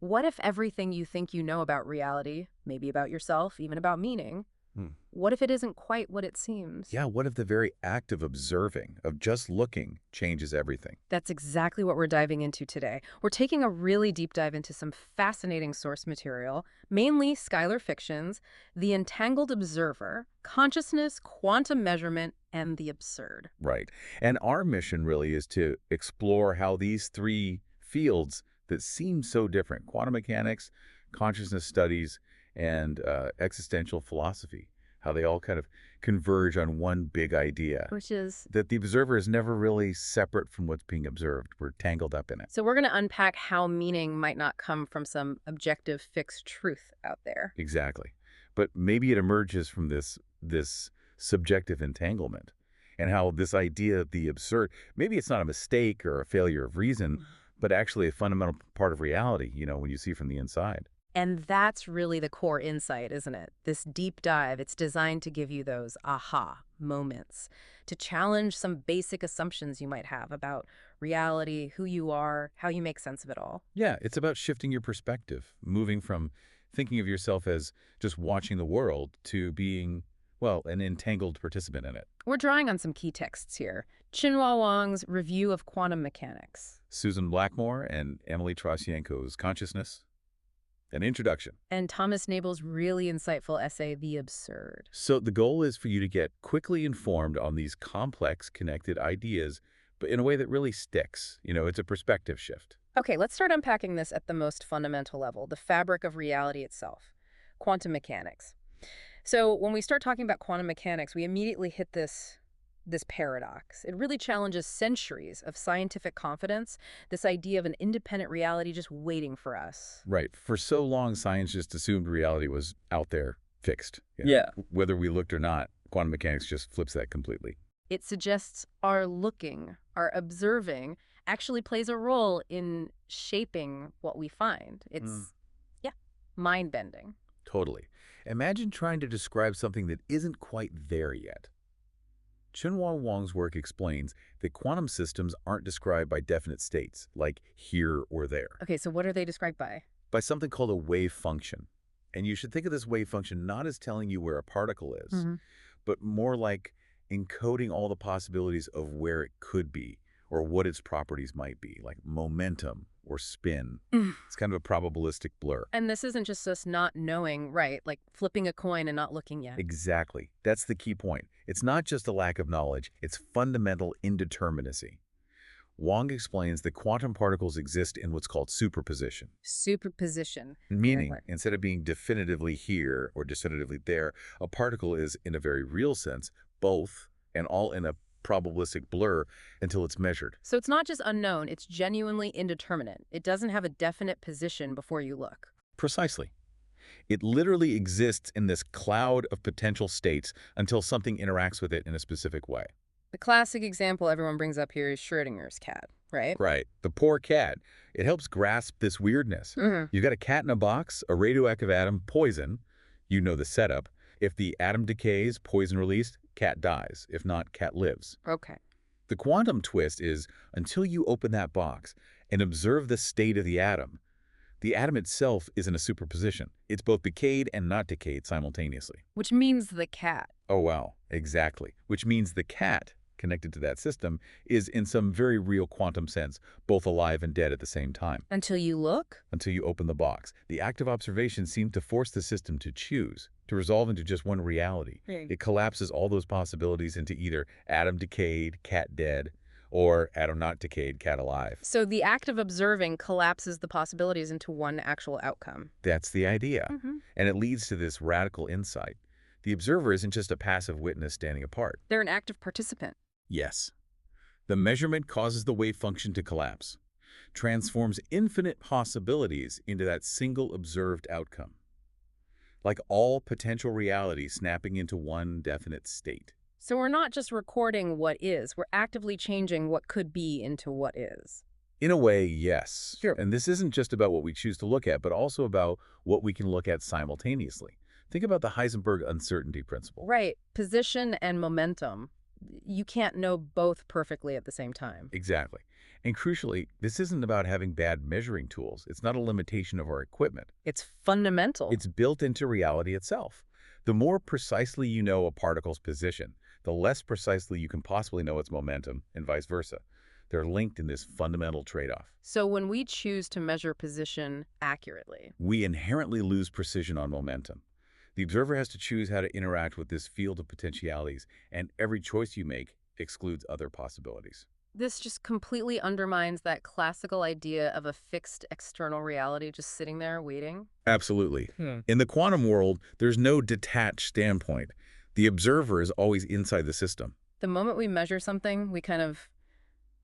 What if everything you think you know about reality, maybe about yourself, even about meaning, Hmm. what if it isn't quite what it seems? Yeah, what if the very act of observing, of just looking, changes everything? That's exactly what we're diving into today. We're taking a really deep dive into some fascinating source material, mainly Schuyler fictions, The Entangled Observer, Consciousness, Quantum Measurement, and the Absurd. Right. And our mission really is to explore how these three fields that seem so different, quantum mechanics, consciousness studies, and existential philosophy, how they all kind of converge on one big idea, Which is, that the observer is never really separate from what's being observed. We're tangled up in it. so we're going to unpack how meaning might not come from some objective fixed truth out there. Exactly. But maybe it emerges from this subjective entanglement, and how this idea of the absurd, maybe it's not a mistake or a failure of reason, but actually a fundamental part of reality, when you see from the inside. And that's really the core insight, isn't it? This deep dive, it's designed to give you those aha moments, to challenge some basic assumptions you might have about reality, who you are, how you make sense of it all. Yeah, it's about shifting your perspective, moving from thinking of yourself as just watching the world to being, well, an entangled participant in it. We're drawing on some key texts here. Chinhua Wang's Review of Quantum Mechanics, Susan Blackmore and Emily Trosienko's Consciousness. An introduction. and Thomas Nagel's really insightful essay, The Absurd. So the goal is for you to get quickly informed on these complex, connected ideas, but in a way that really sticks. It's a perspective shift. Okay, let's start unpacking this at the most fundamental level, the fabric of reality itself, quantum mechanics. So when we start talking about quantum mechanics, we immediately hit this paradox. It really challenges centuries of scientific confidence, this idea of an independent reality just waiting for us. Right. For so long, science just assumed reality was out there, fixed. Yeah. Whether we looked or not, quantum mechanics just flips that completely. It suggests our looking, our observing, actually plays a role in shaping what we find. It's, yeah, mind-bending. Totally. Imagine trying to describe something that isn't quite there yet. Chinhua Wang's work explains that quantum systems aren't described by definite states, like here or there, Okay, so what are they described by? by something called a wave function. And you should think of this wave function not as telling you where a particle is, but more like encoding all the possibilities of where it could be or what its properties might be, like momentum or spin. It's kind of a probabilistic blur. And this isn't just us not knowing, right? Like flipping a coin and not looking yet. Exactly. That's the key point. It's not just a lack of knowledge, it's fundamental indeterminacy. Wang explains that quantum particles exist in what's called superposition. Superposition. Meaning, Right. instead of being definitively here or definitively there, a particle is, in a very real sense, both and all in a probabilistic blur until it's measured. So it's not just unknown, it's genuinely indeterminate. It doesn't have a definite position before you look. Precisely. It literally exists in this cloud of potential states until something interacts with it in a specific way. The classic example everyone brings up here is Schrödinger's cat, right? Right. The poor cat. It helps grasp this weirdness. You've got a cat in a box, a radioactive atom, poison. You know the setup. If the atom decays, poison released, cat dies. If not, cat lives. Okay. The quantum twist is, until you open that box and observe the state of the atom itself is in a superposition. It's both decayed and not decayed simultaneously. Which means the cat. Oh, wow. Exactly. Which means the cat, connected to that system, is in some very real quantum sense, both alive and dead at the same time. Until you look? Until you open the box. The act of observation seemed to force the system to choose, to resolve into just one reality. Right. It collapses all those possibilities into either atom decayed, cat dead, or atom not decayed, cat alive. So the act of observing collapses the possibilities into one actual outcome. That's the idea. And it leads to this radical insight. The observer isn't just a passive witness standing apart. They're an active participant. Yes. The measurement causes the wave function to collapse, transforms infinite possibilities into that single observed outcome. Like all potential reality snapping into one definite state. So we're not just recording what is, we're actively changing what could be into what is. In a way, yes. Sure. And this isn't just about what we choose to look at, but also about what we can look at simultaneously. Think about the Heisenberg uncertainty principle. Right. Position and momentum. you can't know both perfectly at the same time. Exactly. And crucially, this isn't about having bad measuring tools. It's not a limitation of our equipment. It's fundamental. It's built into reality itself. The more precisely you know a particle's position, the less precisely you can possibly know its momentum, and vice versa. They're linked in this fundamental trade-off. So when we choose to measure position accurately, We inherently lose precision on momentum. The observer has to choose how to interact with this field of potentialities, and every choice you make excludes other possibilities. this just completely undermines that classical idea of a fixed external reality just sitting there waiting. Absolutely. In the quantum world, there's no detached standpoint. The observer is always inside the system. The moment we measure something, we kind of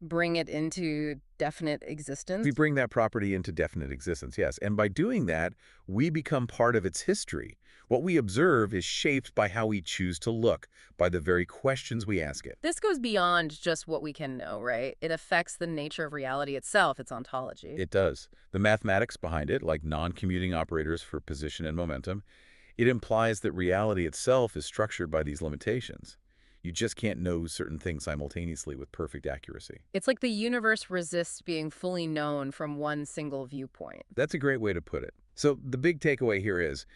bring it into definite existence. We bring that property into definite existence, yes. And by doing that, we become part of its history. What we observe is shaped by how we choose to look, by the very questions we ask it. This goes beyond just what we can know, right? It affects the nature of reality itself, its ontology. It does. The mathematics behind it, like non-commuting operators for position and momentum, it implies that reality itself is structured by these limitations. You just can't know certain things simultaneously with perfect accuracy. It's like the universe resists being fully known from one single viewpoint. That's a great way to put it. So the big takeaway here is,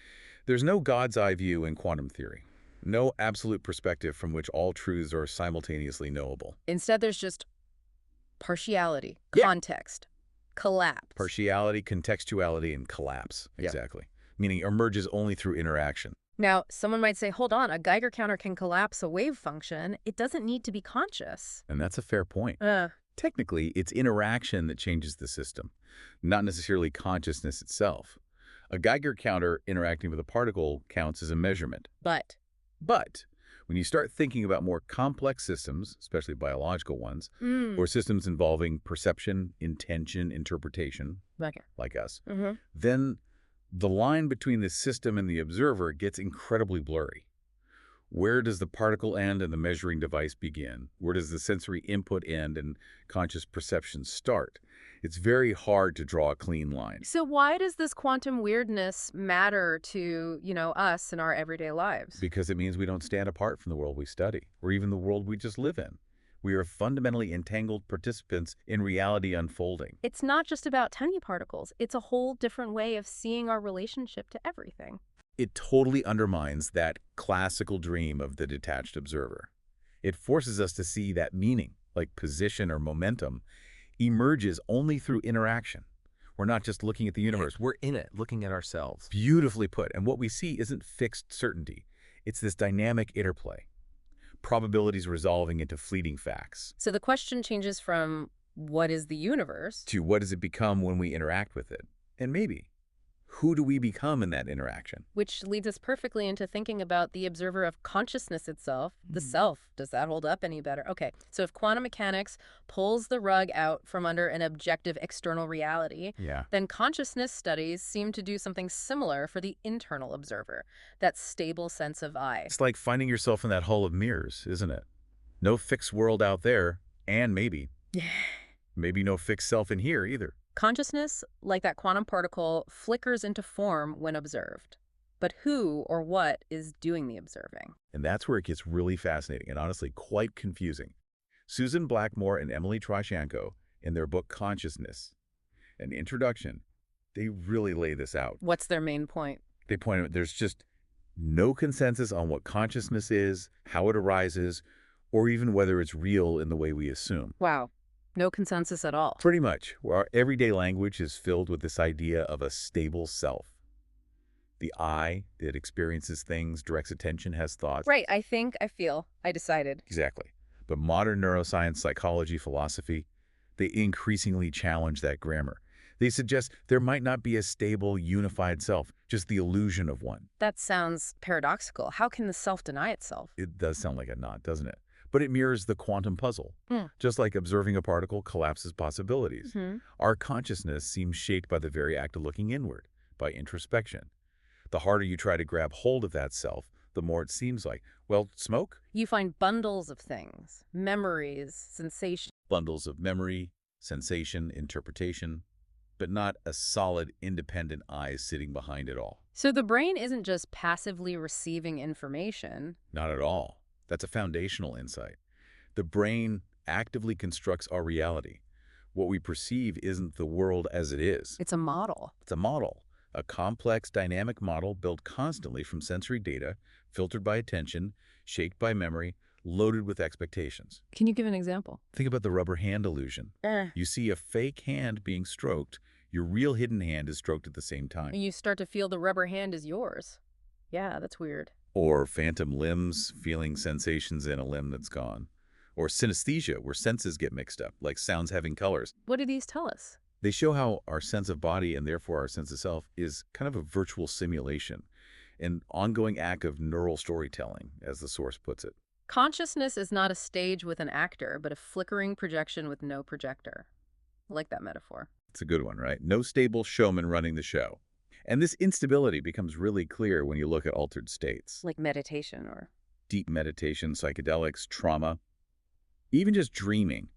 there's no God's eye view in quantum theory. No absolute perspective from which all truths are simultaneously knowable. Instead, there's just partiality, Yeah. context, collapse. Partiality, contextuality, and collapse. Yeah. Exactly. Meaning emerges only through interaction. Now, someone might say, hold on, a Geiger counter can collapse a wave function. It doesn't need to be conscious. And that's a fair point. Uh, Technically, it's interaction that changes the system, not necessarily consciousness itself. A Geiger counter interacting with a particle counts as a measurement. but But when you start thinking about more complex systems, especially biological ones, or systems involving perception, intention, interpretation, okay. like us, Mm-hmm. then the line between the system and the observer gets incredibly blurry. Where does the particle end and the measuring device begin? Where does the sensory input end and conscious perception start? It's very hard to draw a clean line. So why does this quantum weirdness matter to, us in our everyday lives? Because it means we don't stand apart from the world we study, or even the world we just live in. We are fundamentally entangled participants in reality unfolding. It's not just about tiny particles. It's a whole different way of seeing our relationship to everything. It totally undermines that classical dream of the detached observer. It forces us to see that meaning, like position or momentum, emerges only through interaction. We're not just looking at the universe. We're in it, looking at ourselves. Beautifully put. And what we see isn't fixed certainty. It's this dynamic interplay. Probabilities resolving into fleeting facts. So the question changes from what is the universe? To what does it become when we interact with it? And maybe, who do we become in that interaction? Which leads us perfectly into thinking about the observer of consciousness itself, the self. Does that hold up any better? Okay, so if quantum mechanics pulls the rug out from under an objective external reality, Yeah. then consciousness studies seem to do something similar for the internal observer, that stable sense of I. It's like finding yourself in that hull of mirrors, isn't it? No fixed world out there, and maybe no fixed self in here either. Consciousness, like that quantum particle, flickers into form when observed. But who or what is doing the observing? And that's where it gets really fascinating and honestly quite confusing. Susan Blackmore and Emily Troshanko, in their book Consciousness, an introduction, they really lay this out. What's their main point? They point out there's just no consensus on what consciousness is, how it arises, or even whether it's real in the way we assume. Wow, no consensus at all. Pretty much, where our everyday language is filled with this idea of a stable self. The I that experiences things, directs attention, has thoughts. Right, I think, I feel, I decided. Exactly. But modern neuroscience, psychology, philosophy, they increasingly challenge that grammar. They suggest there might not be a stable, unified self, just the illusion of one. That sounds paradoxical. How can the self deny itself? It does sound like a knot, doesn't it? But it mirrors the quantum puzzle. Just like observing a particle collapses possibilities. Our consciousness seems shaped by the very act of looking inward, by introspection. The harder you try to grab hold of that self, the more it seems like, well, smoke? You find bundles of things, memories, sensations. Bundles of memory, sensation, interpretation, but not a solid, independent I sitting behind it all. So the brain isn't just passively receiving information. Not at all. That's a foundational insight. The brain actively constructs our reality. What we perceive isn't the world as it is. It's a model. It's a model, a complex, dynamic model built constantly from sensory data, filtered by attention, shaped by memory, loaded with expectations. Can you give an example? Think about the rubber hand illusion. You see a fake hand being stroked, your real hidden hand is stroked at the same time. You start to feel the rubber hand is yours. Yeah, that's weird. Or phantom limbs, feeling sensations in a limb that's gone. Or synesthesia, where senses get mixed up, like sounds having colors. What do these tell us? They show how our sense of body, and therefore our sense of self, is kind of a virtual simulation, an ongoing act of neural storytelling, as the source puts it. Consciousness is not a stage with an actor, but a flickering projection with no projector. I like that metaphor. It's a good one, right? No stable showman running the show. And this instability becomes really clear when you look at altered states. Like meditation or... Deep meditation, psychedelics, trauma, even just dreaming.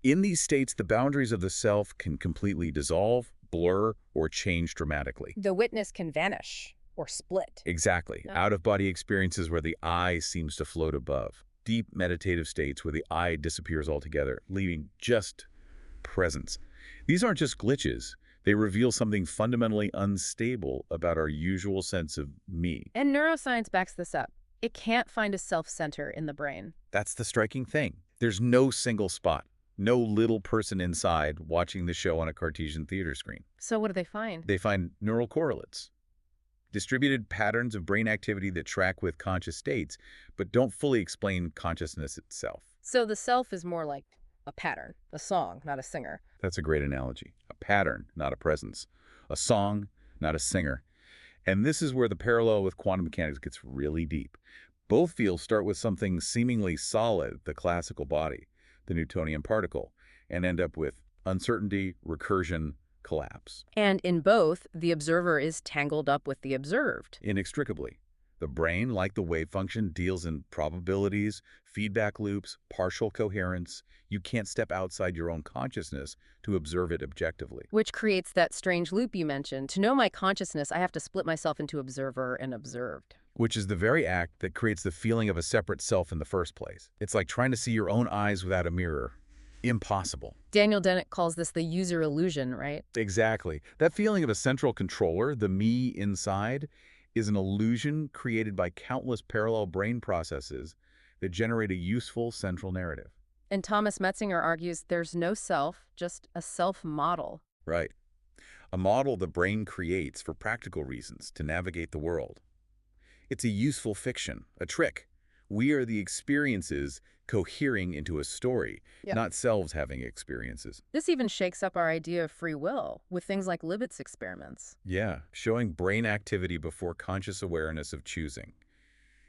In these states, the boundaries of the self can completely dissolve, blur, or change dramatically. The witness can vanish or split. Exactly. Yeah. Out-of-body experiences where the I seems to float above. Deep meditative states where the I disappears altogether, leaving just presence. These aren't just glitches. They reveal something fundamentally unstable about our usual sense of me. And neuroscience backs this up. It can't find a self-center in the brain. That's the striking thing. There's no single spot. No little person inside watching the show on a Cartesian theater screen. So what do they find? They find neural correlates. Distributed patterns of brain activity that track with conscious states, but don't fully explain consciousness itself. So the self is more like a pattern, a song, not a singer. That's a great analogy. A pattern, not a presence. A song, not a singer. And this is where the parallel with quantum mechanics gets really deep. Both fields start with something seemingly solid, the classical body, the Newtonian particle, and end up with uncertainty, recursion, collapse. And in both, the observer is tangled up with the observed. Inextricably. The brain, like the wave function, deals in probabilities, feedback loops, partial coherence. You can't step outside your own consciousness to observe it objectively. Which creates that strange loop you mentioned. To know my consciousness, I have to split myself into observer and observed. Which is the very act that creates the feeling of a separate self in the first place. It's like trying to see your own eyes without a mirror. Impossible. Daniel Dennett calls this the user illusion, right? Exactly. That feeling of a central controller, the me inside, is an illusion created by countless parallel brain processes that generate a useful central narrative. And Thomas Metzinger argues there's no self, just a self-model. Right. A model the brain creates for practical reasons to navigate the world. It's a useful fiction, a trick. We are the experiences cohering into a story, not selves having experiences. This even shakes up our idea of free will with things like Libet's experiments. Yeah, showing brain activity before conscious awareness of choosing.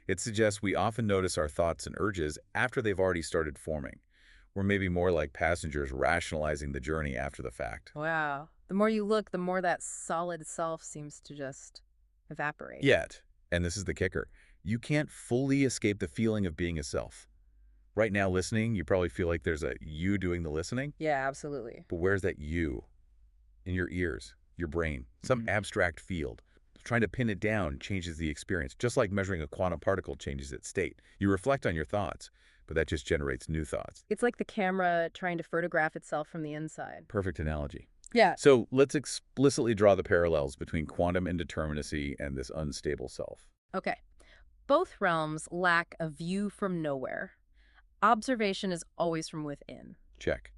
It suggests we often notice our thoughts and urges after they've already started forming. We're maybe more like passengers rationalizing the journey after the fact. Wow. The more you look, the more that solid self seems to just evaporate. Yet, and this is the kicker, you can't fully escape the feeling of being a self. Right now, listening, you probably feel like there's a you doing the listening. Yeah, absolutely. But where's that you? In your ears, your brain, some abstract field. Trying to pin it down changes the experience, just like measuring a quantum particle changes its state. You reflect on your thoughts, but that just generates new thoughts. It's like the camera trying to photograph itself from the inside. Perfect analogy. Yeah. So let's explicitly draw the parallels between quantum indeterminacy and this unstable self. Okay. Both realms lack a view from nowhere. Observation is always from within. Check.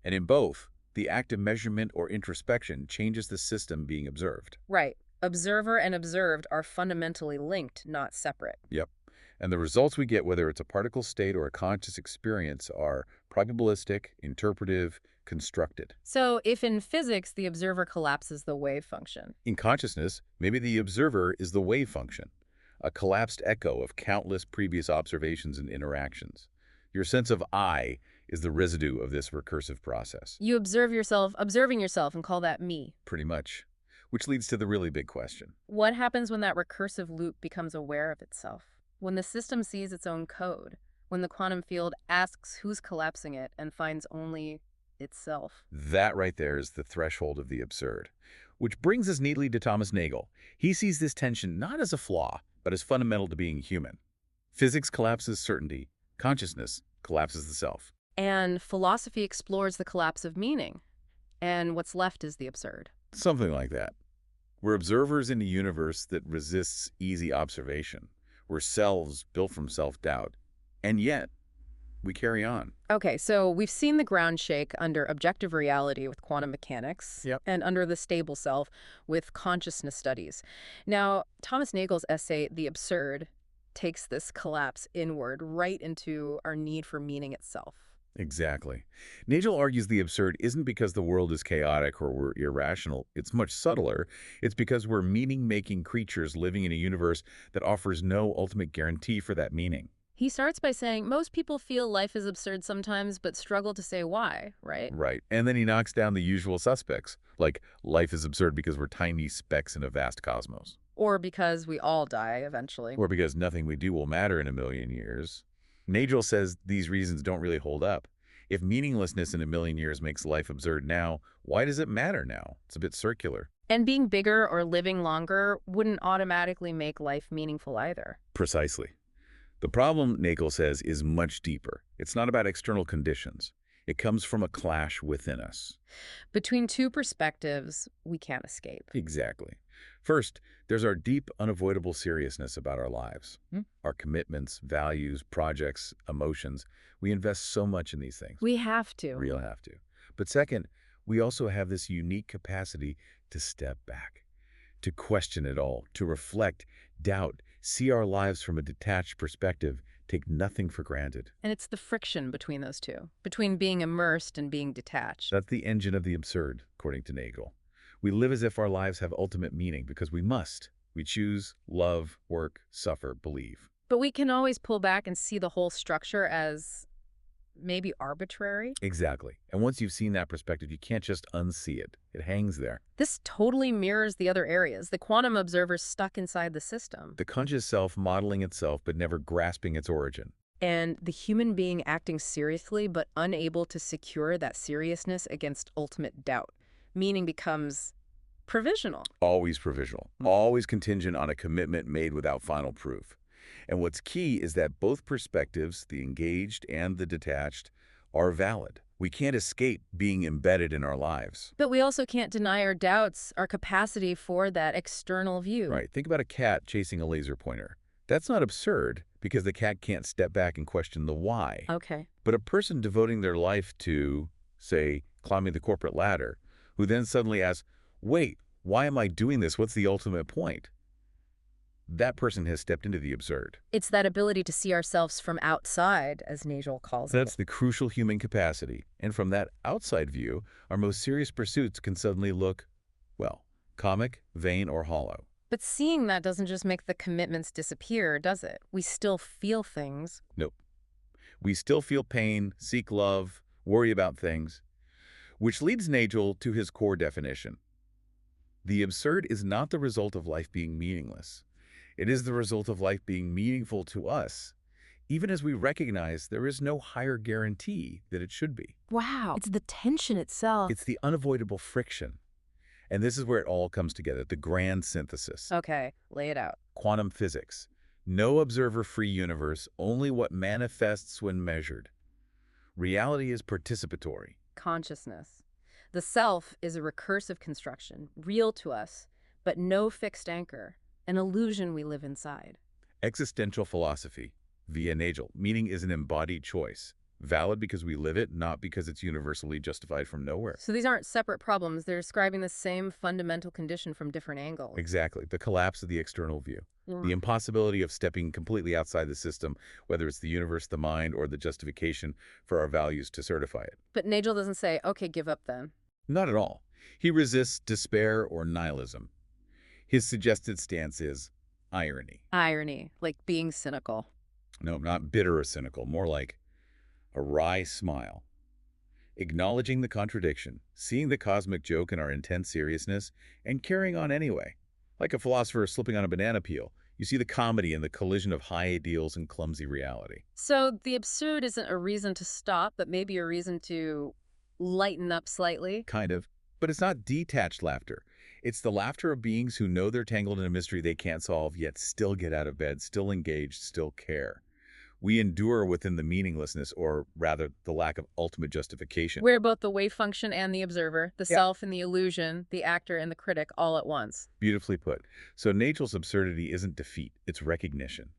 And in both, the act of measurement or introspection changes the system being observed. Right. Observer and observed are fundamentally linked, not separate. Yep. And the results we get, whether it's a particle state or a conscious experience, are probabilistic, interpretive, constructed. So if in physics the observer collapses the wave function, In consciousness, maybe the observer is the wave function, a collapsed echo of countless previous observations and interactions. Your sense of I is the residue of this recursive process. you observe yourself, observing yourself, and call that me. Pretty much. Which leads to the really big question. What happens when that recursive loop becomes aware of itself? When the system sees its own code? When the quantum field asks who's collapsing it and finds only itself? That right there is the threshold of the absurd. Which brings us neatly to Thomas Nagel. He sees this tension not as a flaw, but as fundamental to being human. Physics collapses certainty. Consciousness collapses the self. And philosophy explores the collapse of meaning. And what's left is the absurd. Something like that. We're observers in a universe that resists easy observation. We're selves built from self-doubt. And yet, we carry on. Okay, so we've seen the ground shake under objective reality with quantum mechanics Yep. and under the stable self with consciousness studies. Now, Thomas Nagel's essay, The Absurd, takes this collapse inward right into our need for meaning itself. Exactly. Nagel argues the absurd isn't because the world is chaotic or we're irrational. It's much subtler. It's because we're meaning-making creatures living in a universe that offers no ultimate guarantee for that meaning. He starts by saying most people feel life is absurd sometimes but struggle to say why, right? Right. And then he knocks down the usual suspects, like life is absurd because we're tiny specks in a vast cosmos. Or because we all die eventually. Or because nothing we do will matter in a million years. Nagel says these reasons don't really hold up. If meaninglessness in a million years makes life absurd now, why does it matter now? It's a bit circular. And being bigger or living longer wouldn't automatically make life meaningful either. Precisely. The problem, Nagel says, is much deeper. It's not about external conditions. It comes from a clash within us. Between two perspectives, we can't escape. Exactly. First, there's our deep, unavoidable seriousness about our lives. Our commitments, values, projects, emotions. We invest so much in these things. We have to. We'll have to. But second, we also have this unique capacity to step back, to question it all, to reflect, doubt, see our lives from a detached perspective, take nothing for granted. And it's the friction between those two, between being immersed and being detached. That's the engine of the absurd, according to Nagel. We live as if our lives have ultimate meaning because we must. We choose, love, work, suffer, believe. But we can always pull back and see the whole structure as maybe arbitrary. Exactly. And once you've seen that perspective, you can't just unsee it. It hangs there. This totally mirrors the other areas. The quantum observer's stuck inside the system. The conscious self modeling itself but never grasping its origin. And the human being acting seriously but unable to secure that seriousness against ultimate doubt. Meaning becomes provisional. Always provisional. Always contingent on a commitment made without final proof. And what's key is that both perspectives, the engaged and the detached, are valid. We can't escape being embedded in our lives. But we also can't deny our doubts, our capacity for that external view. Right. Think about a cat chasing a laser pointer. That's not absurd because the cat can't step back and question the why. Okay. But a person devoting their life to, say, climbing the corporate ladder, who then suddenly asks, wait, why am I doing this? What's the ultimate point? That person has stepped into the absurd. It's that ability to see ourselves from outside, as Nagel calls it. That's the crucial human capacity. And from that outside view, our most serious pursuits can suddenly look, well, comic, vain, or hollow. But seeing that doesn't just make the commitments disappear, does it? We still feel things. Nope. We still feel pain, seek love, worry about things. Which leads Nagel to his core definition. The absurd is not the result of life being meaningless. It is the result of life being meaningful to us, even as we recognize there is no higher guarantee that it should be. Wow. It's the tension itself. It's the unavoidable friction. And this is where it all comes together, the grand synthesis. Okay, lay it out. Quantum physics. No observer-free universe, only what manifests when measured. Reality is participatory. Consciousness. The self is a recursive construction, real to us, but no fixed anchor, an illusion we live inside. Existential philosophy, via Nagel, meaning is an embodied choice. Valid because we live it, not because it's universally justified from nowhere. So these aren't separate problems. They're describing the same fundamental condition from different angles. Exactly. The collapse of the external view. The impossibility of stepping completely outside the system, whether it's the universe, the mind, or the justification for our values to certify it. But Nagel doesn't say, okay, give up then. Not at all. He resists despair or nihilism. His suggested stance is irony. Irony, like being cynical. No, not bitter or cynical, more like a wry smile. Acknowledging the contradiction, seeing the cosmic joke in our intense seriousness, and carrying on anyway. Like a philosopher slipping on a banana peel, you see the comedy in the collision of high ideals and clumsy reality. So the absurd isn't a reason to stop, but maybe a reason to lighten up slightly? Kind of. But it's not detached laughter. It's the laughter of beings who know they're tangled in a mystery they can't solve, yet still get out of bed, still engaged, still care. We endure within the meaninglessness, or rather, the lack of ultimate justification. We're both the wave function and the observer, the Yeah. self and the illusion, the actor and the critic all at once. Beautifully put. So Nagel's absurdity isn't defeat, it's recognition.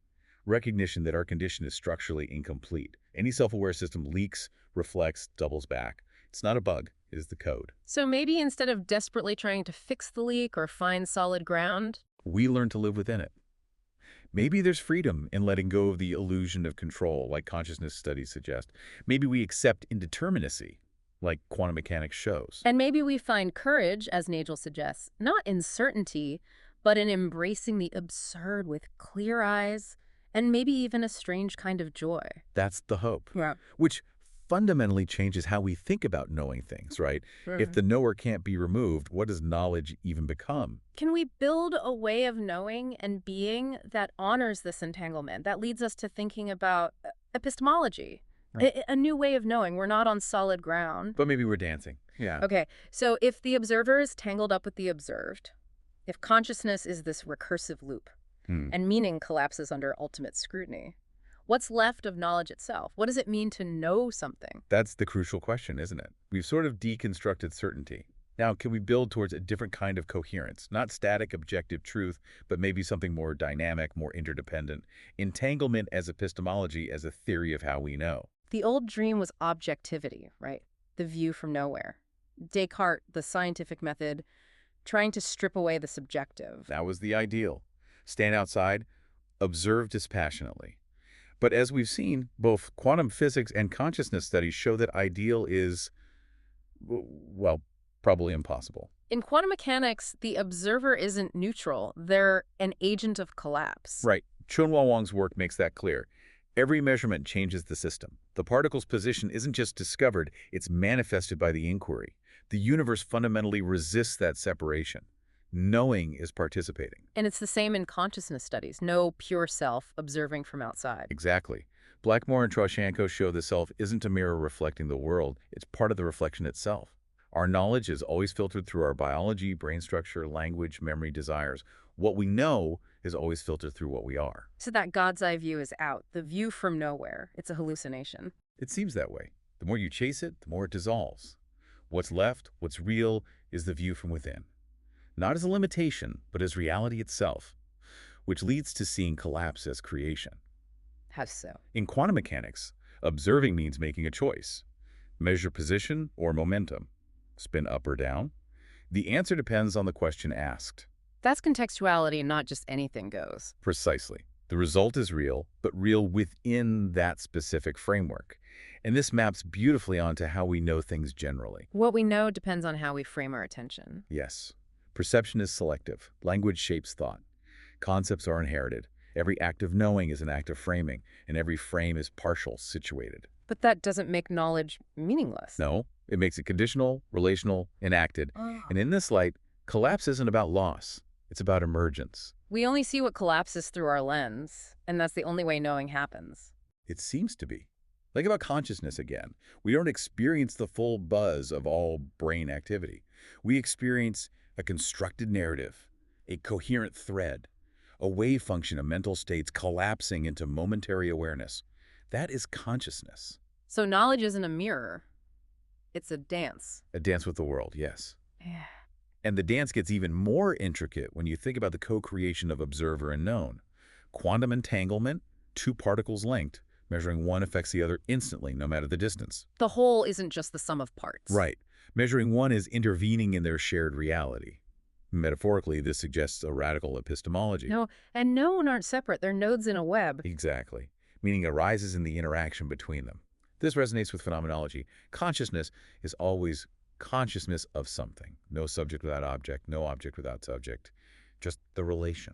Recognition that our condition is structurally incomplete. Any self-aware system leaks, reflects, doubles back. It's not a bug, it is the code. So maybe instead of desperately trying to fix the leak or find solid ground, We learn to live within it. Maybe there's freedom in letting go of the illusion of control, like consciousness studies suggest. Maybe we accept indeterminacy, like quantum mechanics shows. and maybe we find courage, as Nagel suggests, not in certainty, but in embracing the absurd with clear eyes and maybe even a strange kind of joy. That's the hope, Yeah. which fundamentally changes how we think about knowing things, right? If the knower can't be removed, what does knowledge even become? Can we build a way of knowing and being that honors this entanglement, that leads us to thinking about epistemology, Right. a new way of knowing? We're not on solid ground. But maybe we're dancing. Yeah. Okay, so if the observer is tangled up with the observed, if consciousness is this recursive loop, Hmm. and meaning collapses under ultimate scrutiny, what's left of knowledge itself? What does it mean to know something? That's the crucial question, isn't it? We've sort of deconstructed certainty. Now, can we build towards a different kind of coherence? Not static, objective truth, but maybe something more dynamic, more interdependent. Entanglement as epistemology, as a theory of how we know. The old dream was objectivity, right? The view from nowhere. Descartes, the scientific method, trying to strip away the subjective. That was the ideal. Stand outside, observe dispassionately. But as we've seen, both quantum physics and consciousness studies show that ideal is, well, probably impossible. In quantum mechanics, the observer isn't neutral. They're an agent of collapse. Right. Chunhua Wang's work makes that clear. Every measurement changes the system. The particle's position isn't just discovered, it's manifested by the inquiry. The universe fundamentally resists that separation. Knowing is participating. And it's the same in consciousness studies. No pure self observing from outside. Exactly. Blackmore and Troshenko show the self isn't a mirror reflecting the world, it's part of the reflection itself. Our knowledge is always filtered through our biology, brain structure, language, memory, desires. What we know is always filtered through what we are. So that God's eye view is out, the view from nowhere. It's a hallucination. It seems that way. The more you chase it, the more it dissolves. What's left, what's real, is the view from within. Not as a limitation, but as reality itself, which leads to seeing collapse as creation. How so? In quantum mechanics, observing means making a choice. Measure position or momentum. Spin up or down. The answer depends on the question asked. That's contextuality, not just anything goes. Precisely. The result is real, but real within that specific framework. And this maps beautifully onto how we know things generally. What we know depends on how we frame our attention. Yes. Perception is selective. Language shapes thought. Concepts are inherited. Every act of knowing is an act of framing, and every frame is partial, situated. But that doesn't make knowledge meaningless. No, it makes it conditional, relational, enacted. Oh. And in this light, collapse isn't about loss. It's about emergence. We only see what collapses through our lens, and that's the only way knowing happens. It seems to be. Think about consciousness again. We don't experience the full buzz of all brain activity. We experience a constructed narrative, a coherent thread, a wave function of mental states collapsing into momentary awareness. That is consciousness. So knowledge isn't a mirror. It's a dance. A dance with the world, yes. Yeah. And the dance gets even more intricate when you think about the co-creation of observer and known. Quantum entanglement, two particles linked, measuring one affects the other instantly, no matter the distance. The whole isn't just the sum of parts. Right. Measuring one is intervening in their shared reality. Metaphorically, this suggests a radical epistemology. No, and known aren't separate. They're nodes in a web. Exactly. Meaning arises in the interaction between them. This resonates with phenomenology. Consciousness is always consciousness of something. No subject without object, no object without subject. Just the relation.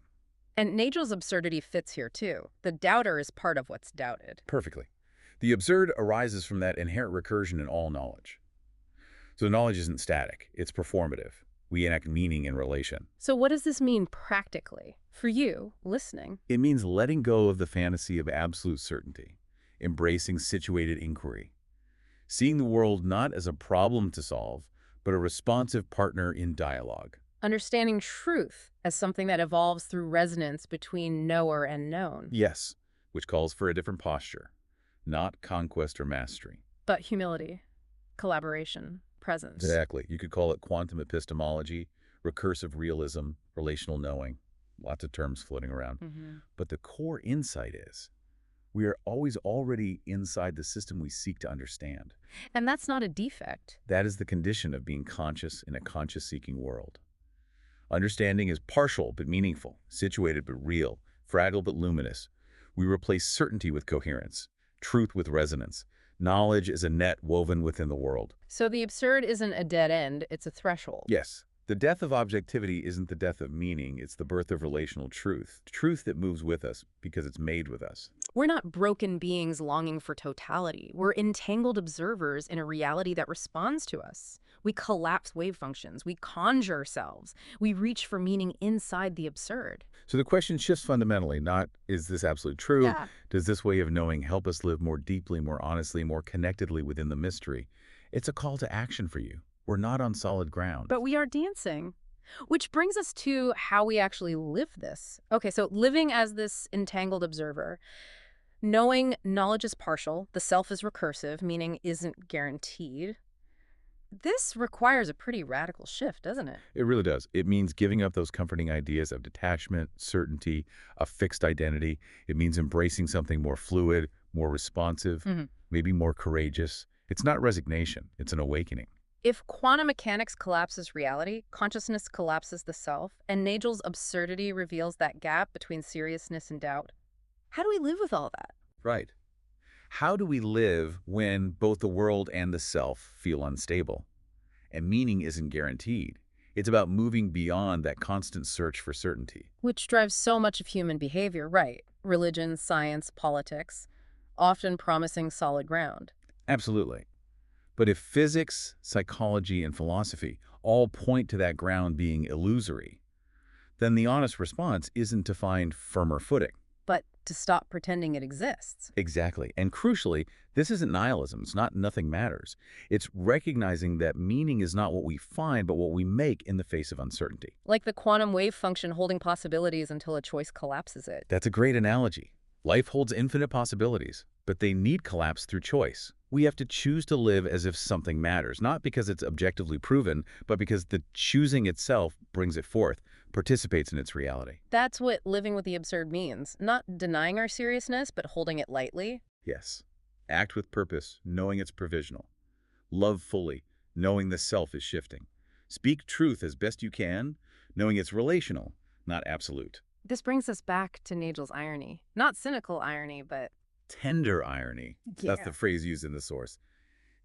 And Nagel's absurdity fits here, too. The doubter is part of what's doubted. Perfectly. The absurd arises from that inherent recursion in all knowledge. So knowledge isn't static. It's performative. We enact meaning in relation. So what does this mean practically for you, listening? It means letting go of the fantasy of absolute certainty, embracing situated inquiry, seeing the world not as a problem to solve, but a responsive partner in dialogue. Understanding truth as something that evolves through resonance between knower and known. Yes, which calls for a different posture, not conquest or mastery. But humility, collaboration, presence. Exactly. You could call it quantum epistemology, recursive realism, relational knowing. Lots of terms floating around. But the core insight is we are always already inside the system we seek to understand. And that's not a defect. That is the condition of being conscious in a conscious-seeking world. Understanding is partial but meaningful, situated but real, fragile but luminous. We replace certainty with coherence, truth with resonance. Knowledge is a net woven within the world. So the absurd isn't a dead end, it's a threshold. Yes. The death of objectivity isn't the death of meaning, it's the birth of relational truth. Truth that moves with us because it's made with us. We're not broken beings longing for totality. We're entangled observers in a reality that responds to us. We collapse wave functions. We conjure selves. We reach for meaning inside the absurd. So the question shifts fundamentally, not is this absolutely true? Yeah. Does this way of knowing help us live more deeply, more honestly, more connectedly within the mystery? It's a call to action for you. We're not on solid ground. But we are dancing. Which brings us to how we actually live this. Okay, so living as this entangled observer, knowing knowledge is partial, the self is recursive, meaning isn't guaranteed. This requires a pretty radical shift, doesn't it? It really does. It means giving up those comforting ideas of detachment, certainty, a fixed identity. It means embracing something more fluid, more responsive, maybe more courageous. It's not resignation, it's an awakening. If quantum mechanics collapses reality, consciousness collapses the self, and Nagel's absurdity reveals that gap between seriousness and doubt, how do we live with all that? Right. How do we live when both the world and the self feel unstable? And meaning isn't guaranteed. It's about moving beyond that constant search for certainty. Which drives so much of human behavior, right? Religion, science, politics, often promising solid ground. Absolutely. But if physics, psychology, and philosophy all point to that ground being illusory, then the honest response isn't to find firmer footing. But to stop pretending it exists. Exactly. And crucially, this isn't nihilism. It's not nothing matters. It's recognizing that meaning is not what we find, but what we make in the face of uncertainty. Like the quantum wave function holding possibilities until a choice collapses it. That's a great analogy. Life holds infinite possibilities, but they need collapse through choice. We have to choose to live as if something matters, not because it's objectively proven, but because the choosing itself brings it forth, participates in its reality. That's what living with the absurd means. Not denying our seriousness, but holding it lightly. Yes. Act with purpose, knowing it's provisional. Love fully, knowing the self is shifting. Speak truth as best you can, knowing it's relational, not absolute. This brings us back to Nagel's irony. Not cynical irony, but Tender irony. Yeah. That's the phrase used in the source.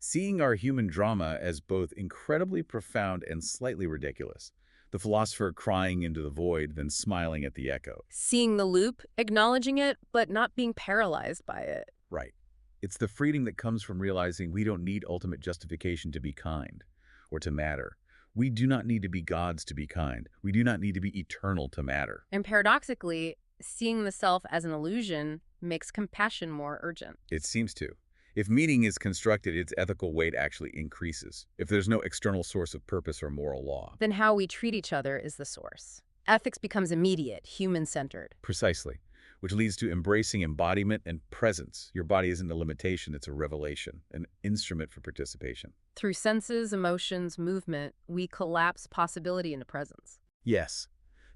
Seeing our human drama as both incredibly profound and slightly ridiculous. The philosopher crying into the void, then smiling at the echo. seeing the loop, acknowledging it, but not being paralyzed by it. Right. It's the freedom that comes from realizing we don't need ultimate justification to be kind or to matter. We do not need to be gods to be kind. We do not need to be eternal to matter. And paradoxically, seeing the self as an illusion makes compassion more urgent. It seems to. If meaning is constructed, its ethical weight actually increases. If there's no external source of purpose or moral law. Then how we treat each other is the source. Ethics becomes immediate, human-centered. Precisely. Which leads to embracing embodiment and presence. Your body isn't a limitation, it's a revelation, an instrument for participation. Through senses, emotions, movement, we collapse possibility into presence. Yes.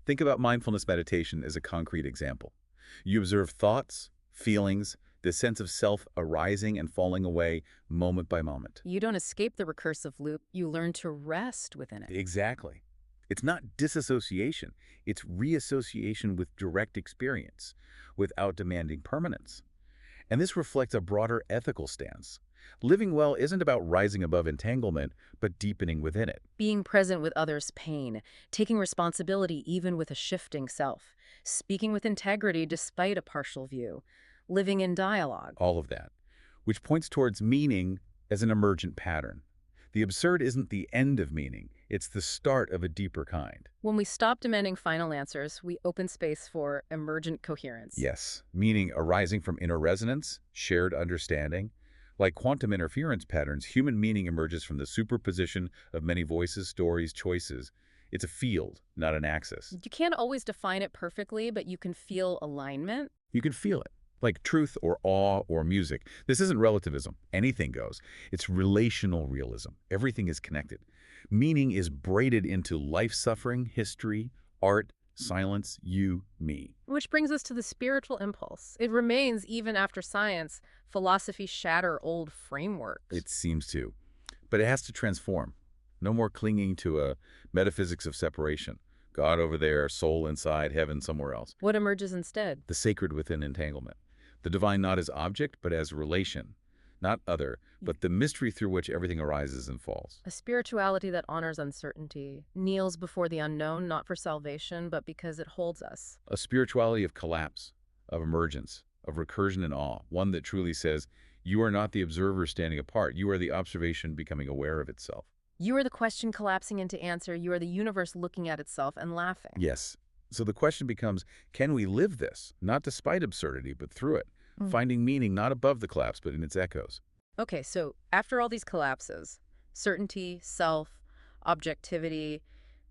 Think about mindfulness meditation as a concrete example. You observe thoughts, feelings, the sense of self arising and falling away moment by moment. You don't escape the recursive loop, you learn to rest within it. Exactly. It's not disassociation, it's reassociation with direct experience, without demanding permanence. And this reflects a broader ethical stance. Living well isn't about rising above entanglement, but deepening within it. Being present with others' pain, taking responsibility even with a shifting self, speaking with integrity despite a partial view, living in dialogue. All of that, which points towards meaning as an emergent pattern. The absurd isn't the end of meaning, it's the start of a deeper kind. When we stop demanding final answers, we open space for emergent coherence. Yes, meaning arising from inner resonance, shared understanding. Like quantum interference patterns, human meaning emerges from the superposition of many voices, stories, choices. It's a field, not an axis. You can't always define it perfectly, but you can feel alignment. You can feel it. like truth or awe or music. This isn't relativism. Anything goes. It's relational realism. Everything is connected. Meaning is braided into life suffering, history, art, silence, you, me. Which brings us to the spiritual impulse. It remains even after science, philosophy shatter old frameworks. It seems to. But it has to transform. No more clinging to a metaphysics of separation. God over there, soul inside, heaven somewhere else. What emerges instead? The sacred within entanglement. The divine not as object, but as relation. Not other, but the mystery through which everything arises and falls. A spirituality that honors uncertainty, kneels before the unknown, not for salvation, but because it holds us. A spirituality of collapse, of emergence, of recursion and awe. One that truly says, you are not the observer standing apart. You are the observation becoming aware of itself. You are the question collapsing into answer. You are the universe looking at itself and laughing. Yes. So the question becomes, can we live this? Not despite absurdity, but through it. Finding meaning not above the collapse, but in its echoes. Okay, so after all these collapses, certainty, self, objectivity,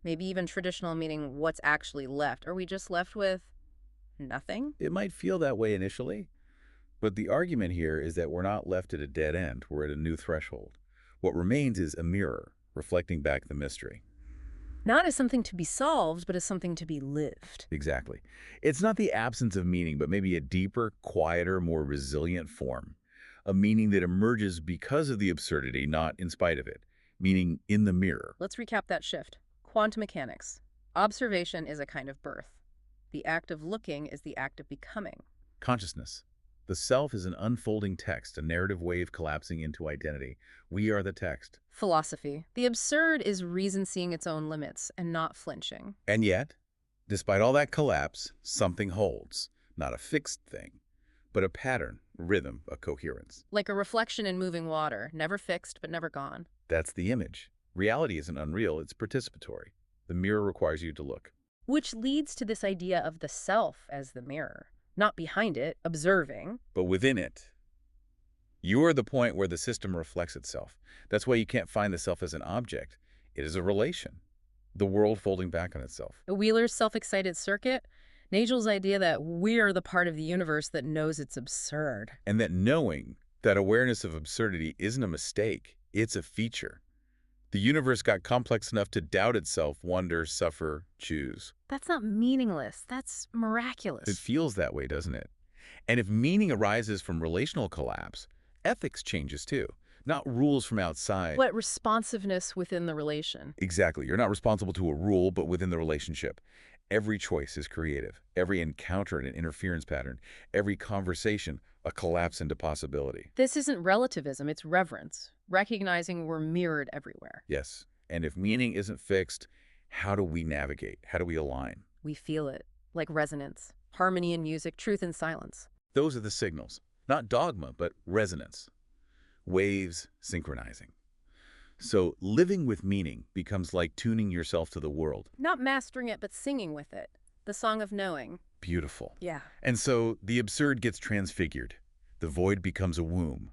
maybe even traditional meaning, what's actually left? Are we just left with nothing? It might feel that way initially, but the argument here is that we're not left at a dead end. We're at a new threshold. What remains is a mirror, reflecting back the mystery. Not as something to be solved, but as something to be lived. Exactly. It's not the absence of meaning, but maybe a deeper, quieter, more resilient form. A meaning that emerges because of the absurdity, not in spite of it. Meaning in the mirror. Let's recap that shift. Quantum mechanics. Observation is a kind of birth. The act of looking is the act of becoming. Consciousness. The self is an unfolding text, a narrative wave collapsing into identity. We are the text. Philosophy. The absurd is reason seeing its own limits and not flinching. And yet, despite all that collapse, something holds. Not a fixed thing, but a pattern, a rhythm, a coherence. Like a reflection in moving water, never fixed but never gone. That's the image. Reality isn't unreal, it's participatory. The mirror requires you to look. Which leads to this idea of the self as the mirror. Not behind it, observing. But within it. You are the point where the system reflects itself. That's why you can't find the self as an object. It is a relation. The world folding back on itself. Wheeler's self-excited circuit. Nagel's idea that we're the part of the universe that knows it's absurd. And that knowing, that awareness of absurdity isn't a mistake. It's a feature. The universe got complex enough to doubt itself, wonder, suffer, choose. That's not meaningless. That's miraculous. It feels that way, doesn't it? And if meaning arises from relational collapse, ethics changes too. Not rules from outside. What responsiveness within the relation. Exactly. You're not responsible to a rule, but within the relationship. Every choice is creative. Every encounter an interference pattern. Every conversation a collapse into possibility. This isn't relativism, it's reverence. Recognizing we're mirrored everywhere. Yes. And if meaning isn't fixed, how do we navigate? How do we align? We feel it, like resonance, harmony in music, truth in silence. Those are the signals. Not dogma, but resonance. Waves synchronizing. So living with meaning becomes like tuning yourself to the world. Not mastering it, but singing with it. The song of knowing. Beautiful. Yeah. And so the absurd gets transfigured. The void becomes a womb.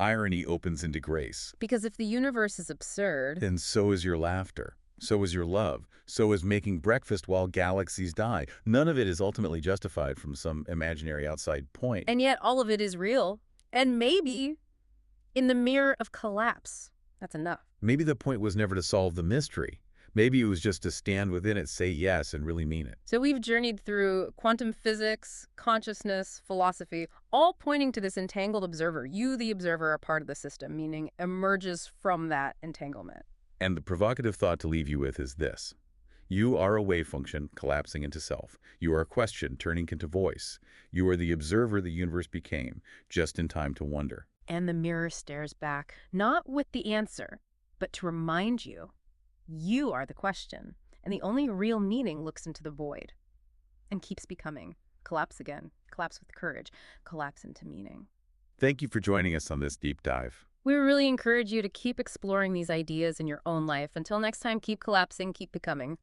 Irony opens into grace. Because if the universe is absurd, Then so is your laughter. So is your love. So is making breakfast while galaxies die. None of it is ultimately justified from some imaginary outside point. and yet all of it is real. And maybe in the mirror of collapse, that's enough. Maybe the point was never to solve the mystery. Maybe it was just to stand within it, say yes, and really mean it. So we've journeyed through quantum physics, consciousness, philosophy, all pointing to this entangled observer. You, the observer, are part of the system, meaning emerges from that entanglement. And the provocative thought to leave you with is this. You are a wave function collapsing into self. You are a question turning into voice. You are the observer the universe became, just in time to wonder. And the mirror stares back, not with the answer, but to remind you, you are the question. And the only real meaning looks into the void and keeps becoming. Collapse again, collapse with courage, collapse into meaning. Thank you for joining us on this deep dive. We really encourage you to keep exploring these ideas in your own life. Until next time, keep collapsing, keep becoming.